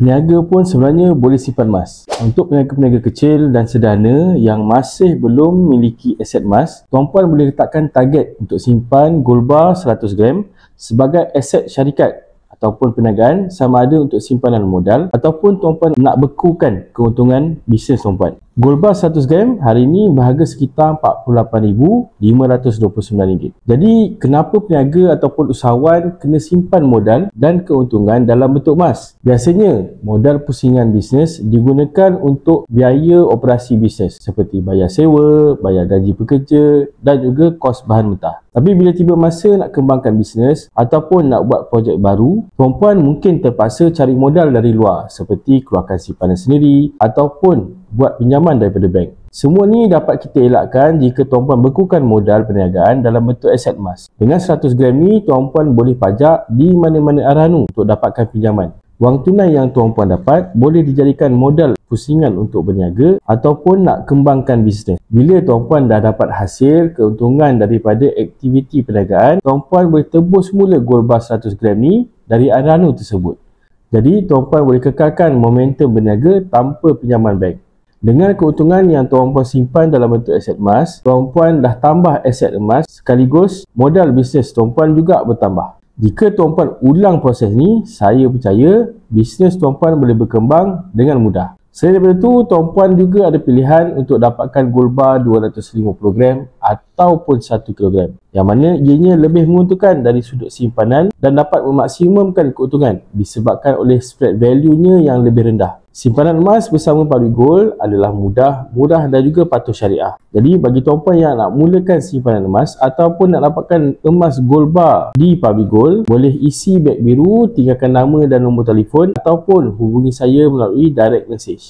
Peniaga pun sebenarnya boleh simpan emas. Untuk peniaga-peniaga kecil dan sederhana yang masih belum memiliki aset emas, tuan-puan boleh letakkan target untuk simpan gold bar 100 gram sebagai aset syarikat ataupun perniagaan, sama ada untuk simpanan modal ataupun tuan-puan nak bekukan keuntungan bisnes tuan-puan. Gold bar 100 gram hari ini berharga sekitar RM48,529. Jadi kenapa peniaga ataupun usahawan kena simpan modal dan keuntungan dalam bentuk emas? Biasanya modal pusingan bisnes digunakan untuk biaya operasi bisnes seperti bayar sewa, bayar gaji pekerja dan juga kos bahan mentah. Tapi bila tiba masa nak kembangkan bisnes ataupun nak buat projek baru, tuan-puan mungkin terpaksa cari modal dari luar seperti keluarkan simpanan sendiri ataupun buat pinjaman daripada bank. Semua ni dapat kita elakkan jika tuan-puan bekukan modal perniagaan dalam bentuk aset emas. Dengan 100 gram ni, tuan-puan boleh pajak di mana-mana arahan untuk dapatkan pinjaman. Wang tunai yang tuan-puan dapat boleh dijadikan modal pusingan untuk berniaga ataupun nak kembangkan bisnes. Bila tuan-puan dah dapat hasil keuntungan daripada aktiviti perniagaan, tuan-puan boleh tebus mula gold bar 100 gram ni dari arahan tersebut. Jadi tuan-puan boleh kekalkan momentum berniaga tanpa pinjaman bank. Dengan keuntungan yang tuan-puan simpan dalam bentuk aset emas, tuan-puan dah tambah aset emas sekaligus modal bisnes tuan-puan juga bertambah. Jika tuan-puan ulang proses ni, saya percaya bisnes tuan-puan boleh berkembang dengan mudah. Selain daripada itu, tuan-puan juga ada pilihan untuk dapatkan gold bar 250 gram ataupun 1 kg, yang mana ianya lebih menguntungkan dari sudut simpanan dan dapat memaksimumkan keuntungan disebabkan oleh spread value-nya yang lebih rendah. Simpanan emas bersama public gold adalah mudah, murah dan juga patuh syariah. Jadi bagi tuan-puan yang nak mulakan simpanan emas ataupun nak dapatkan emas gold bar di public gold, boleh isi beg biru, tinggalkan nama dan nombor telefon ataupun hubungi saya melalui direct message.